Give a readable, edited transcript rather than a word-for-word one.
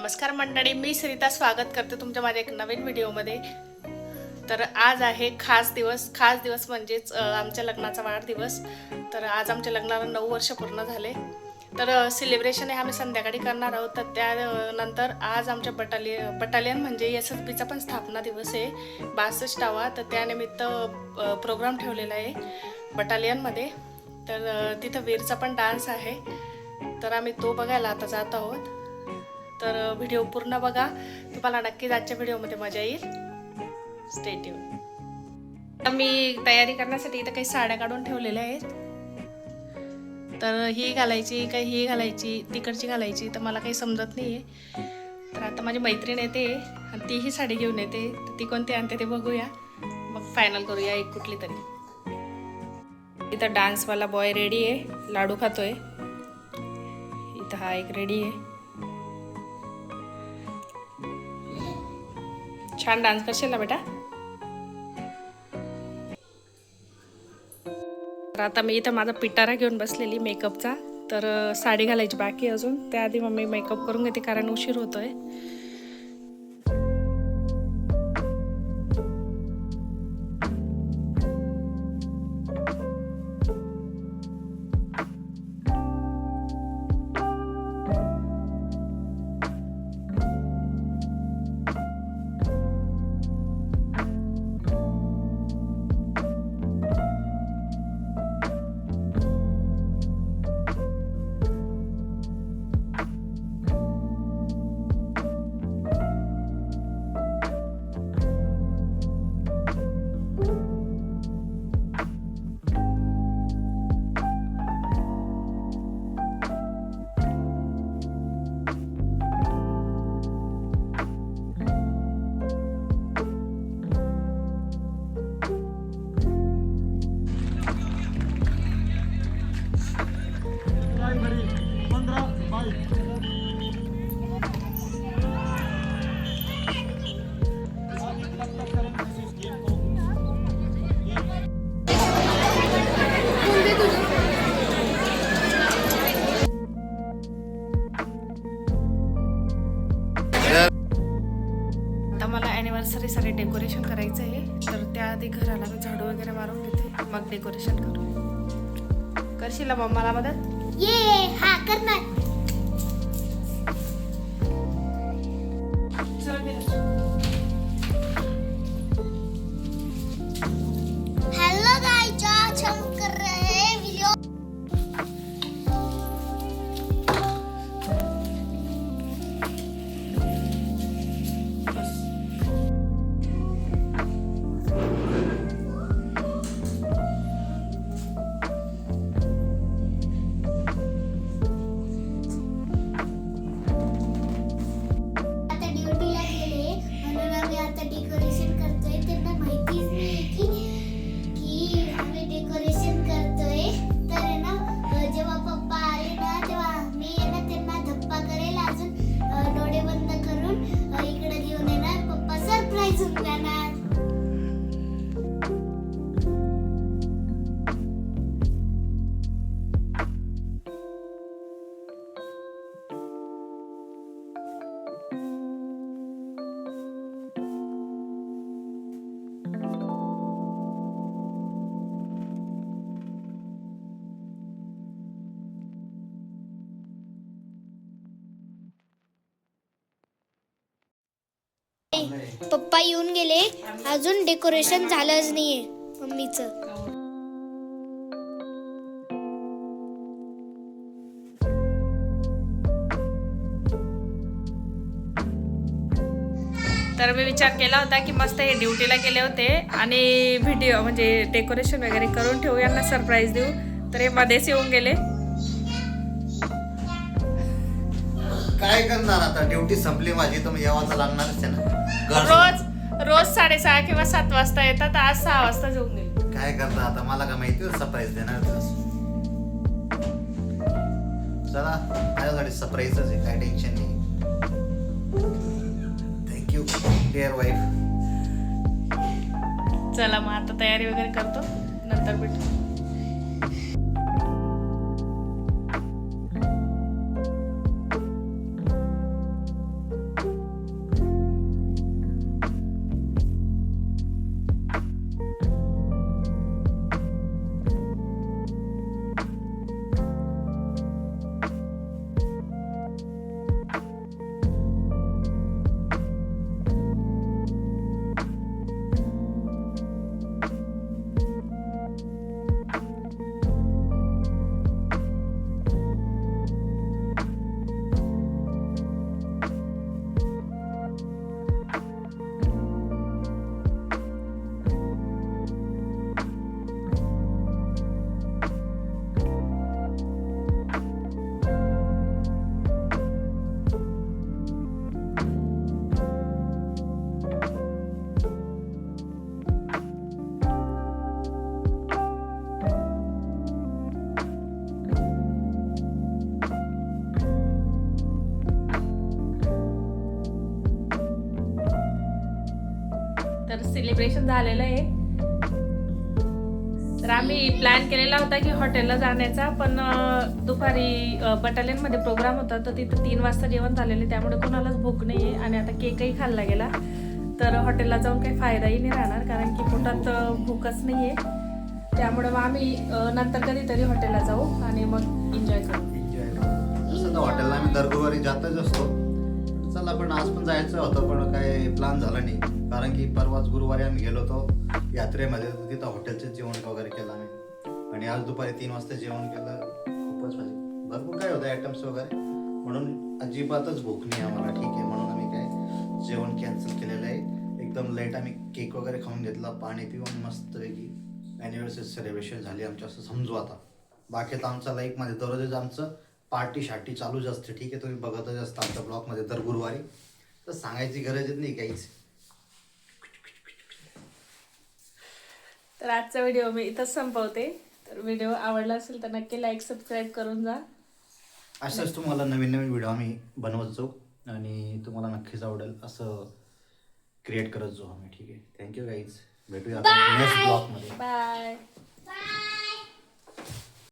नमस्कार मंडळी, मी सरिता स्वागत करते तुमच्या माझ्या एक नवीन व्हिडिओमध्ये। तर आज आहे खास दिवस म्हणजेच आमच्या लग्नाचा वाढदिवस। तर आज आमच्या लग्नाला 9 वर्ष पूर्ण झाले। तर सेलिब्रेशन हे आम्ही संध्याकाळी करणार आहोत। तर त्यानंतर आज आमच्या बटालियन म्हणजे SSBचा पण स्थापना दिवस आहे 62वा। तर त्यानिमित्त प्रोग्राम ठेवलेला आहे बटालियनमध्ये। तर तिथं वीरचा पण डान्स आहे, तर आम्ही तो बघायला आता जात आहोत। तर व्हिडिओ पूर्ण बघा, तुम्हाला नक्कीच आजच्या व्हिडिओमध्ये मजा येईल। Stay tune. मी तयारी करण्यासाठी इथं काही साड्या काढून ठेवलेल्या आहेत। तर ही घालायची काही ही घालायची तिकडची घालायची, तर मला काही समजत नाही आहे। तर आता माझी मैत्रीण येते आणि तीही साडी घेऊन येते, तर ती कोणती आणते ते बघूया, मग फायनल करूया एक कुठली तरी। इथं डान्सवाला बॉय रेडी आहे, लाडू खातोय। इथं हा एक रेडी आहे। छान डान्स करशील ना बेटा। तर आता मी इथं माझा पिटारा घेऊन बसलेली मेकअपचा। तर साडी घालायची बाकी अजून, त्याआधी मम्मी मेकअप करून घेते कारण उशीर होतोय। साठी डेकोरेशन करायचं आहे, तर त्याआधी घराला मी झाडू वगैरे मारून घेते, मग डेकोरेशन करू। करशील ना मम्माला मदत? ये हा करणार। हेलो गाइस, आज हम कर रहे हैं वीडियो। पप्पा येऊन गेले, अजून डेकोरेशन झालंच नाहीये मम्मीचं। तर मी विचार केला होता की मस्त हे ड्युटीला गेले होते आणि व्हिडिओ म्हणजे डेकोरेशन वगैरे करून ठेवू, यांना सरप्राईज देऊ, तर हे मध्येच येऊन गेले। काय करणार आता, ड्युटी संपली माझी, तर यावाचं लागणारच आहे ना। रोज 6:30 किंवा 7 वाजता येतात, आज 6 वाजता येऊन गेले। काय करता आता, मला काय माहिती सरप्राईज देणार। चला माझ्यासाठी सरप्राईजच आहे, काय टेन्शन नाही। Thank you dear wife. चला मग आता तयारी वगैरे करतो, नंतर भेटू। तर सेलिब्रेशन झालेलं आहे. तर आम्ही प्लॅन केलेला होता की हॉटेलला जाण्याचा, पण दुपारी बटालियनमध्ये प्रोग्राम होता, तर तिथं 3 वाजता जेवण झालेले, त्यामुळे कोणालाच भूक नाही आहे आणि आता केकही खाल्ला गेला. तर हॉटेलला जाऊन काही फायदाही नाही राहणार, कारण की पोटात भूकच नाही आहे. त्यामुळे मग आम्ही नंतर कधीतरी हॉटेलला जाऊ आणि मग एन्जॉय करू. तसं तर हॉटेलला आम्ही दर गुरुवारी जातच असतो. चला पण आज पण जायचं होतं, पण काय प्लॅन झाला नाही, कारण की परवाच गुरुवारी आम्ही गेलो होतो यात्रेमध्ये, तर तिथं हॉटेलचं जेवण वगैरे केलं आम्ही, आणि आज दुपारी 3 वाजता जेवण केलं. खूपच म्हणजे भरपूर काय होतं आयटम्स वगैरे, म्हणून अजिबातच भूक नाही आम्हाला. ठीक आहे, म्हणून आम्ही काय जेवण कॅन्सल केलेलं आहे. एकदम लेट आम्ही केक वगैरे खाऊन घेतला, पाणी पिऊन मस्तपैकी ॲनिव्हर्सरी सेलिब्रेशन झाली आमची, असं समजू आता. बाकी तर आमच्या लाईफमध्ये दररोजच आमचं पार्टी शार्टी चालूच असते. ठीक आहे, तुम्ही बघतच असता आमच्या ब्लॉगमध्ये दर गुरुवारी, तर सांगायची गरजच नाही काहीच. तर आजचा व्हिडिओ मी इथंच संपवते. तर व्हिडिओ आवडला असेल तर नक्की लाईक सबस्क्राईब करून जा. अशाच तुम्हाला नवीन नवीन व्हिडिओ आम्ही बनवत जाऊ आणि तुम्हाला नक्कीच आवडेल असं क्रिएट करत जाऊ आम्ही. ठीक आहे, थँक्यू गाईज, भेटूया आपण नेक्स्ट ब्लॉगमध्ये. बाय.